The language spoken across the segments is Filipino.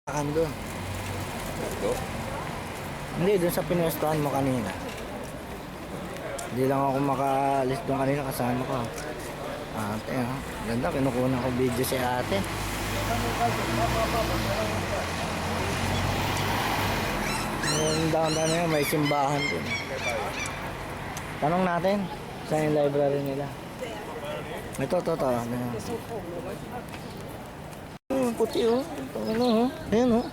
Akan doon. Ito? Hindi, doon sa pinuestahan mo kanina. Hindi lang ako makaalis doon kanina, kasama ko. Ate, ganda, kinukunan ko video si ate. Yung downtown na yun, may simbahan doon. Tanong natin, saan yung library nila? Ito. Puti oh. Ano oh. Ayan oh.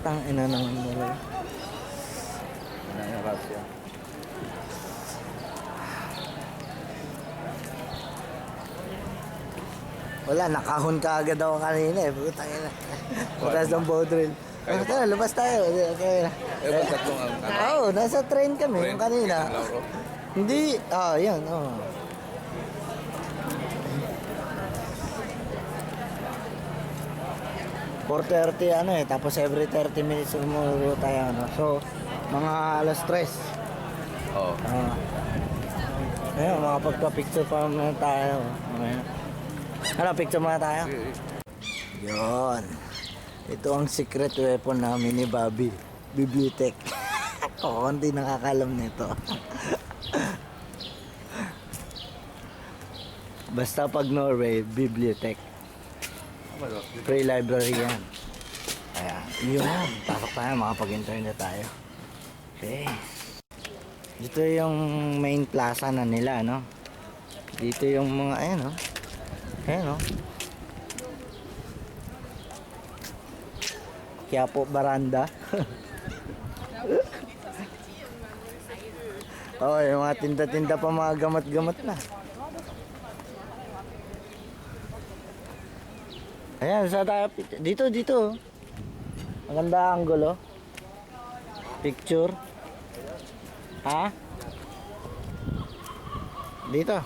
Tangina naman nila. Ano yung rasya? Wala, nakahon ka agad ako kanina eh. Putang ina. Putas ng Bodril. Tara, lumabas tayo. Okay. Ba't tatlong ang Oo, nasa train kami yung kanina. Lauro? Hindi, yan, 4:30 tapos every 30 minutes umuro tayo So, mga alas 3. Oo. Ayun, makapagpa-picture pa muna tayo. Okay. Ano, picture muna tayo? Yun. Ito ang secret weapon namin ni Bobby. Bibliotech. Oo, hindi nakakalam nito. Basta pag Norway, Bibliotech. Free library yan. Kaya, yun. Pasok tayo, makapag-internet tayo. Okay. Dito yung main plaza na nila, no? Dito yung mga, ayan, no? Ayan, no? Quiapo Baranda. Oh, yung mga tinda-tinda pa, mga gamat-gamat na. Ayan, saan tayo? Dito. Maganda ang gulo. Picture. Ha? Dito.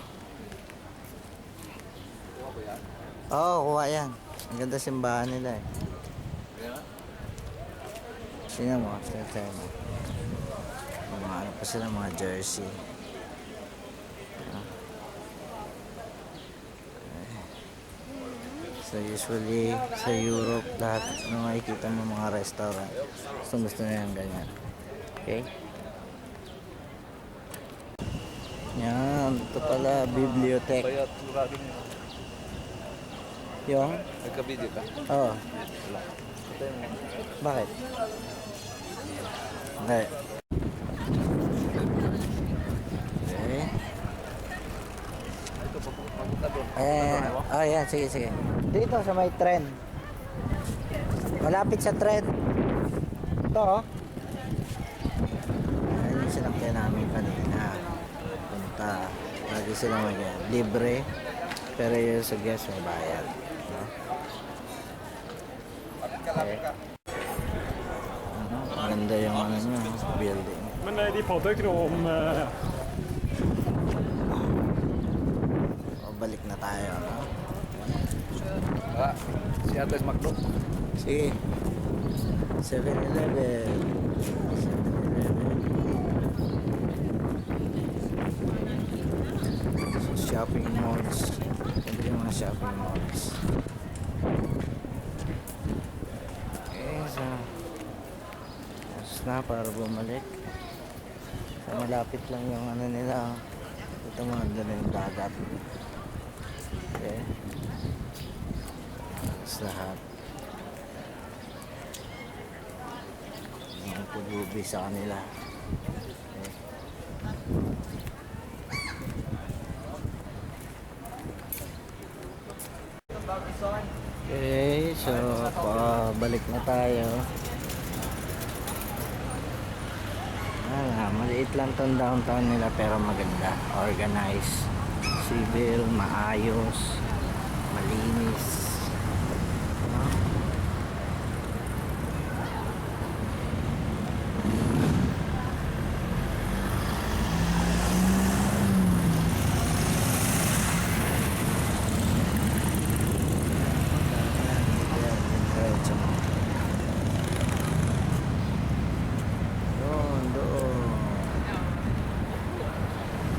Oo, kuha yan. Ang ganda simbahan nila eh. Tingnan mo, tingnan mo. Mga ano pa sila, mga jersey. So usually sa Europe, lahat ng makikita mo mga restaurant, gusto na yan ganyan. Okay? Yan, ito pala, bibliotech. Kaya turado niya. Yung? Nagka-video ka? Oo. Wala. Bakit? Hindi. Okay. Ito, papunta doon. Yan, sige. Dito sa may tren. Malapit sa tren. Ito, oh. Ayan yung sinakyan namin kanina. Punta. Lagi sila libre. Pero yung sa gas may bayad. No? Okay. Maganda yung ano nyo, building. Men de prater ikke noe om Balik na tayo, no? Si Ates Macdo. Sige. 7-Eleven. Shopping malls. Ito yung mga shopping malls. Okay, so na para bumalik. So, malapit lang yung ano nila. Ito mga doon yung dagat. Okay. Lahat ang pagbubi sa kanila. Okay, so pabalik na tayo. Maliit lang tong downtown nila pero maganda, organized, civil, maayos, malinis.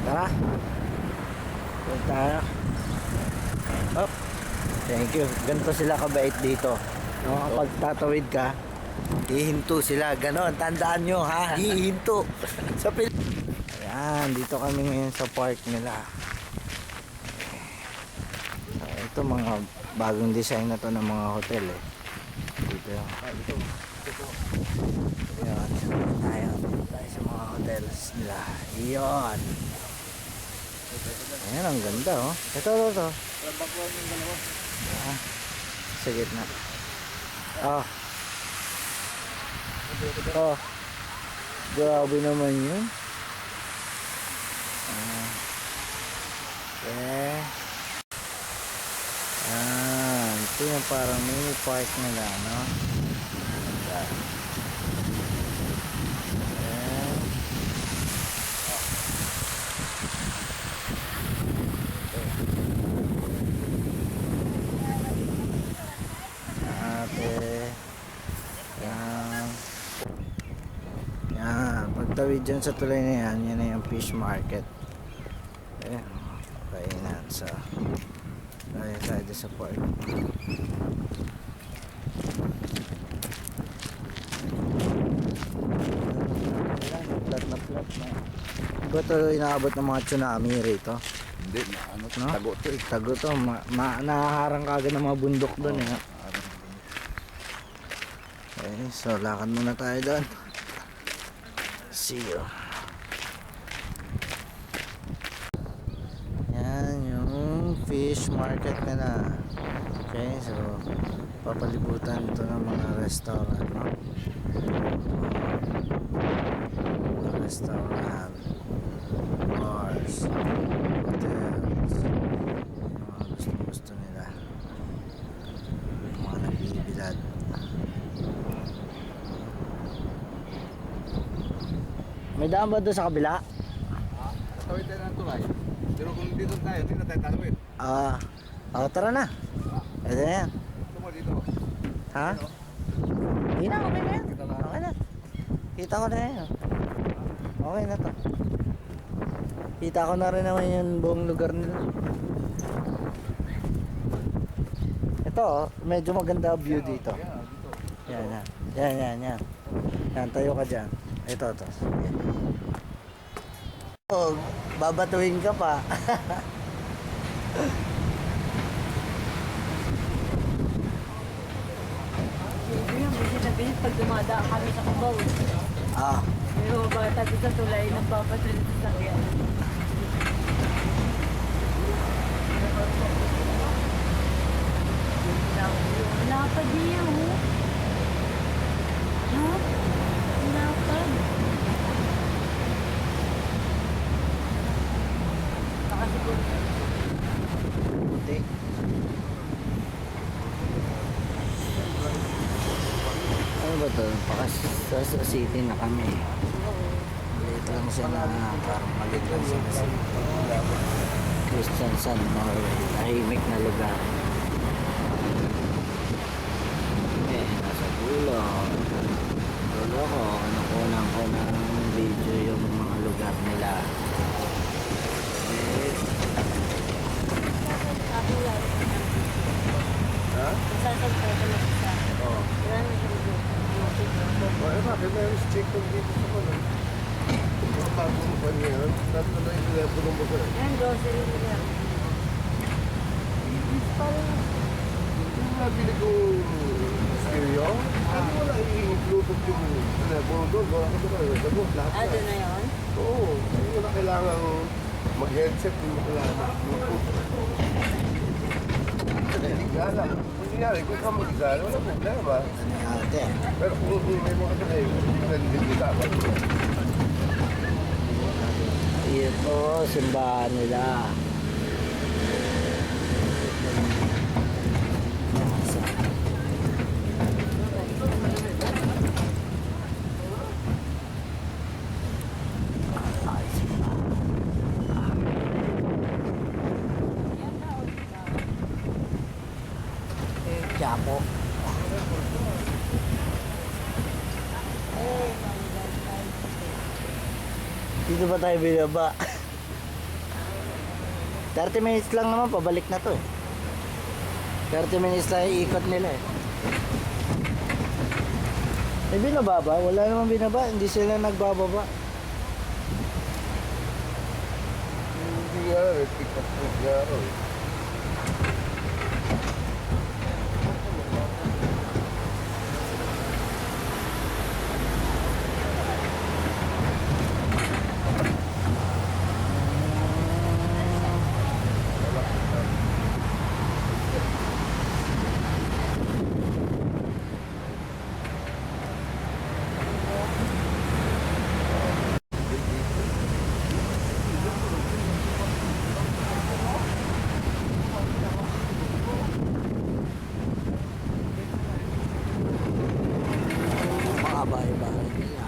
Tara. Punta tayo. Oh. Thank you. Ganito sila kabait dito. No, kapag tatawid ka, hihinto sila. Ganon, tandaan nyo ha, hihinto. Sa Ayan, dito kami ngayon sa park nila. Ito mga bagong design na to ng mga hotel eh. Dito. Ayan, tayo sa mga hotels nila. Iyon. Ayan, ang ganda oh. Ito. Ah, sa gitna. Oh. Oh. Grabe naman yun. Okay. Ito yung parang mini park nila, no? Ganda. Pagtawid dyan sa tulay na yan, yan na yung fish market. Ayan, kainan sa tayo sa park. Flat na iba to inaabot ng mga tsunami rito. Hindi, ano, No? tago to eh. Tago to, nahaharang ka agad ng mga bundok doon eh. Okay, so lakad muna tayo doon. See you. Yan yung fish market nila. Okay, so papalibutan ito ng mga restaurant, no? Mga restaurant, bars, hotels, yung mga gusto nila, yung mga nagbibilad. May daan ba doon sa kabila? Tatawid tayo ng tulay. Pero kung dito tayo, hindi na tayo tatawid. Tara na. Ito na yan. Ito mo dito. Ha? Hindi na, okay na yan. Okay na. Kita ko na yan. Okay na to. Kita ko na rin naman yung buong lugar nila. Ito, medyo maganda view dito. Yan. Yan, tayo ka dyan. Ito. Oh, babatuin ka pa. Sabihin pag dumadaan kami sa Cubao. May mga bata dito sa tulay nagpapatril sa sakyan. Lapad niya, oh. Ha? Lapad. Baka siguro. Hindi. Ano ba ito? Sa city na kami. Maliit lang siya na parang maliit lang siya na Kristiansand, Norway. Tahimik na lugar. Nasa dulo. Dulo ko, kinukunan ko ng video yung mga lugar nila. Ha? Sasagpay ko lang isa. Oo. Wala na siyang Bakit may check kung dito sa mga. Kung bagong pa niya, tatlo na yung telepono mo sir. Ayan, grocery nila. Parang Yung nabili ko stereo, sabi mo lang i-bluetooth yung telepono doon. Wala ka doon. Sagot, lahat na. doon na yun. Oo. Hindi mo na kailangan mag-headset. Hindi mo kailangan mag-bluetooth. Gala. Kung nangyari, kung ka mag-gala, wala problema. Ate. Pero kung may mga kanay, hindi dapat. Ito, simbahan nila. Quiapo. Dito ba tayo binaba? 30 minutes lang naman, pabalik na to eh. 30 minutes lang yung ikot nila eh. May binababa? Wala namang binaba. Hindi sila nagbababa. Hindi nga, pick up food nga ako. Mga bahay-bahay nila.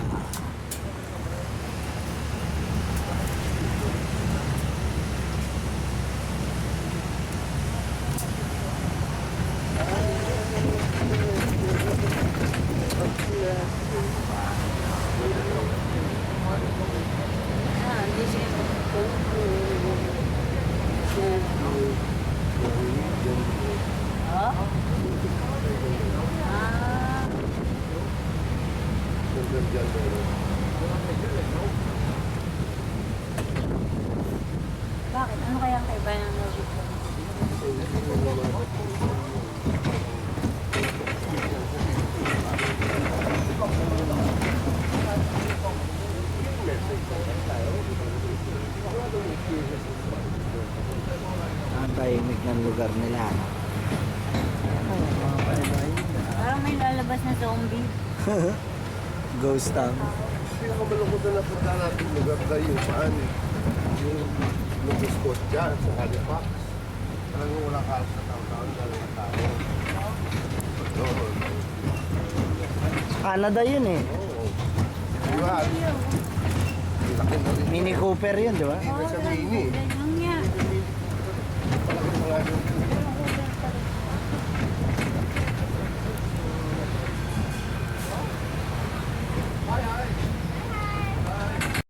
Ah, hindi siya. Oh? Ah, Hanggang dyan meron. bakit? Ano kaya ang kaiba ng logic ko? Ang tahimik ng lugar nila. No? Ay, mga bahay-bahay nila. Parang may lalabas na zombie. Ghost town. Pinakamalungkot na napunta natin lugar tayo yung saan yung lumiskot dyan sa Halifax. Talagang wala ka sa taon-taon dahil ng tao. Doon. Canada yun eh. Oo. Di ba? Laki na rin. Mini Cooper yun, di ba? Hindi na siya mini. Ganyan